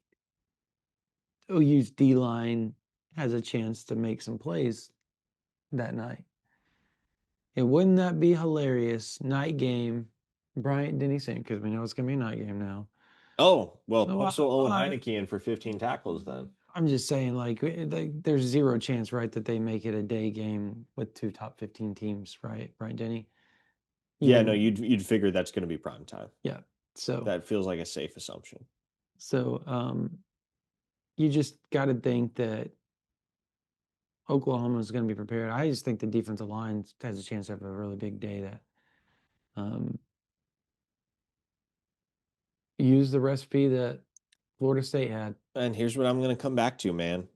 OU's D-line has a chance to make some plays that night. And wouldn't that be hilarious? Night game, Bryant-Denny St. because we know it's going to be a night game now. Oh, well, pencil Owen Heineke in for 15 tackles then. I'm just saying, there's zero chance, right, that they make it a day game with 2 top 15 teams, right, Denny? Yeah, no, you'd figure that's going to be prime time. Yeah, so that feels like a safe assumption. So, you just got to think that Oklahoma is going to be prepared. I just think the defensive line has a chance to have a really big day. That use the recipe that Florida State had. And here's what I'm going to come back to, man.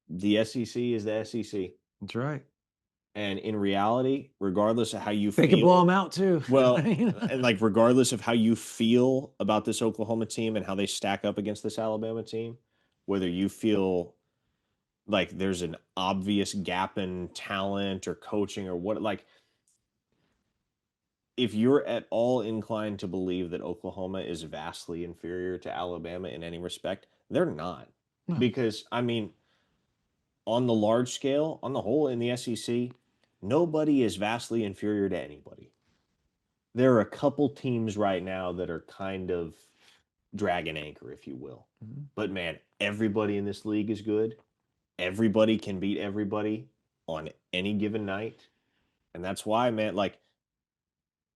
The SEC is the SEC. That's right. And in reality, regardless of how you They feel, could blow them out too. well, and like regardless of how you feel about this Oklahoma team and how they stack up against this Alabama team, whether you feel like there's an obvious gap in talent or coaching or what, like, if you're at all inclined to believe that Oklahoma is vastly inferior to Alabama in any respect, they're not. No. Because, I mean, on the large scale, on the whole in the SEC, nobody is vastly inferior to anybody. There are a couple teams right now that are kind of dragging anchor, if you will. Mhm. But man, everybody in this league is good. Everybody can beat everybody on any given night. And that's why, man, like,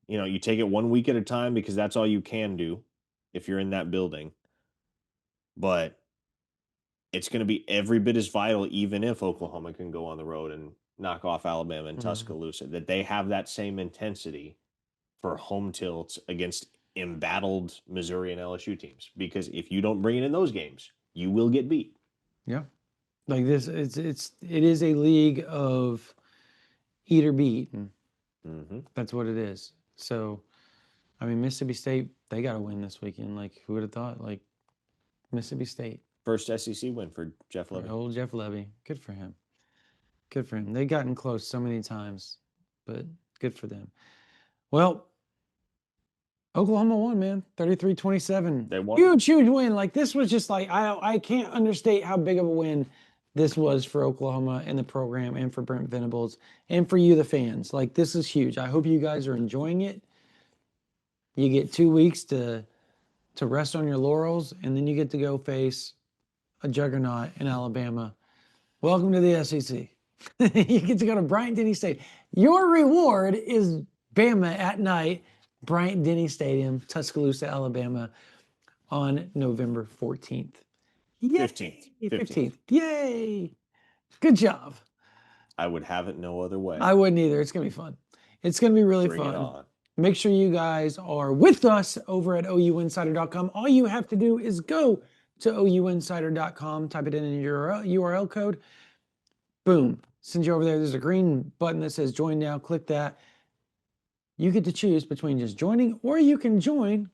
you know, you take it 1 week at a time because that's all you can do if you're in that building. But it's going to be every bit as vital, even if Oklahoma can go on the road and knock off Alabama and Tuscaloosa, that they have that same intensity for home tilts against embattled Missouri and LSU teams. Because if you don't bring it in those games, you will get beat. Yeah. Like this, it is a league of eat or be eaten. That's what it is. So, I mean, Mississippi State, they got to win this weekend. Like, who would have thought? Like, Mississippi State. First SEC win for Jeff Levy. Old Jeff Levy. Good for him. Good for him. They've gotten close so many times, but good for them. Well, Oklahoma won, man. 33-27. They won. Huge win. Like, this was just like, I can't understate how big of a win this was for Oklahoma and the program and for Brent Venables and for you, the fans. Like, this is huge. I hope you guys are enjoying it. You get 2 weeks to rest on your laurels, and then you get to go face a juggernaut in Alabama. Welcome to the SEC. You get to go to Bryant-Denny State. Your reward is Bama at night, Bryant-Denny Stadium, Tuscaloosa, Alabama, on November 14th. Yay! 15th. Yay! Good job. I would have it no other way. I wouldn't either. It's going to be fun. It's going to be really Bring it fun. on. Make sure you guys are with us over at ouinsider.com. All you have to do is go to ouinsider.com, type it in your URL code. Boom. Send you over there. There's a green button that says join now. Click that. You get to choose between just joining, or you can join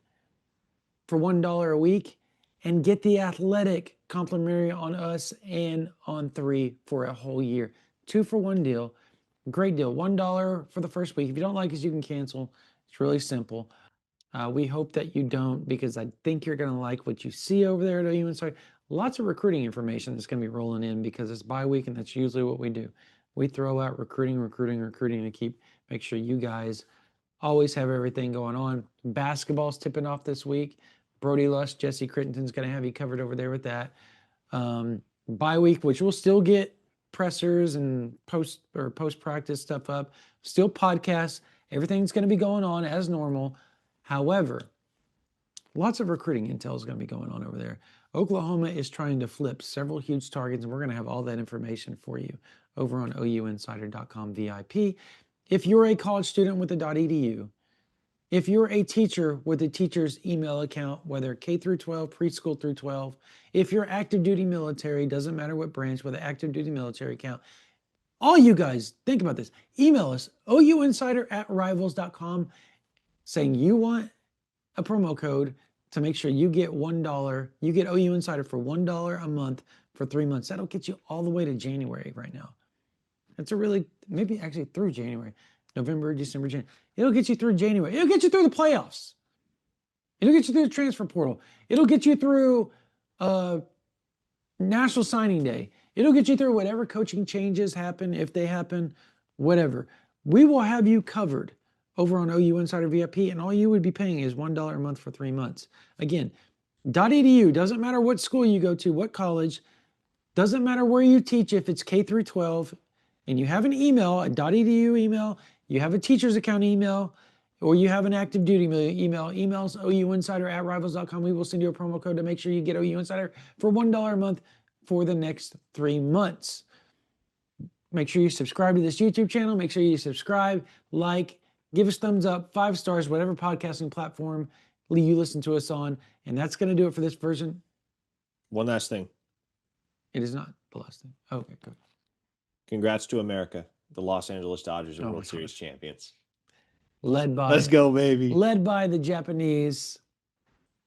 for $1 a week and get the Athletic complimentary on us and on 3 for a whole year. 2-for-1 deal. Great deal. $1 for the first week. If you don't like us, you can cancel. It's really simple. We hope that you don't, because I think you're going to like what you see over there at OU Insider. Lots of recruiting information that's going to be rolling in because it's bye week, and that's usually what we do. We throw out recruiting to make sure you guys always have everything going on. Basketball's tipping off this week. Brody Lust, Jesse Crittenden's going to have you covered over there with that. Bye week, which we'll still get pressers and post practice stuff up. Still podcasts. Everything's going to be going on as normal. However, lots of recruiting intel is going to be going on over there. Oklahoma is trying to flip several huge targets, and we're going to have all that information for you over on ouinsider.com VIP. If you're a college student with a .edu, if you're a teacher with a teacher's email account, whether K through 12, preschool through 12, if you're active duty military, doesn't matter what branch, with an active duty military account, all you guys, think about this. Email us, ouinsider@rivals.com, saying you want a promo code to make sure you get $1. You get OU Insider for $1 a month for 3 months. That'll get you all the way to January right now. That's a really, maybe actually through January, November, December, January. It'll get you through January. It'll get you through the playoffs. It'll get you through the transfer portal. It'll get you through National Signing Day. It'll get you through whatever coaching changes happen, if they happen, whatever. We will have you covered over on OU Insider VIP, and all you would be paying is $1 a month for 3 months. Again, .edu, doesn't matter what school you go to, what college, doesn't matter where you teach, if it's K through 12, and you have an email, a .edu email, you have a teacher's account email, or you have an active duty emails ouinsider@rivals.com. We will send you a promo code to make sure you get OU Insider for $1 a month for the next 3 months. Make sure you subscribe to this YouTube channel. Make sure you subscribe, like, give us thumbs up, 5 stars, whatever podcasting platform you listen to us on. And that's going to do it for this version. One last thing. It is not the last thing. Okay, good. Congrats to America. The Los Angeles Dodgers are Oh my World Series gosh. champions. Led by Let's go, baby. Led by the Japanese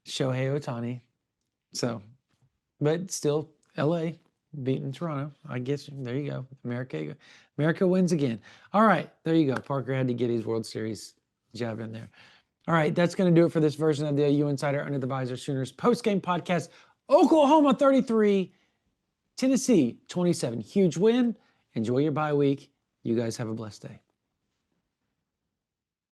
Shohei Ohtani. So, but still, LA beating Toronto. I guess there you go. America wins again. All right, there you go. Parker had to get his World Series jab in there. All right, that's going to do it for this version of the OU Insider Under the Visor Sooners post-game podcast. Oklahoma 33, Tennessee 27. Huge win. Enjoy your bye week. You guys have a blessed day.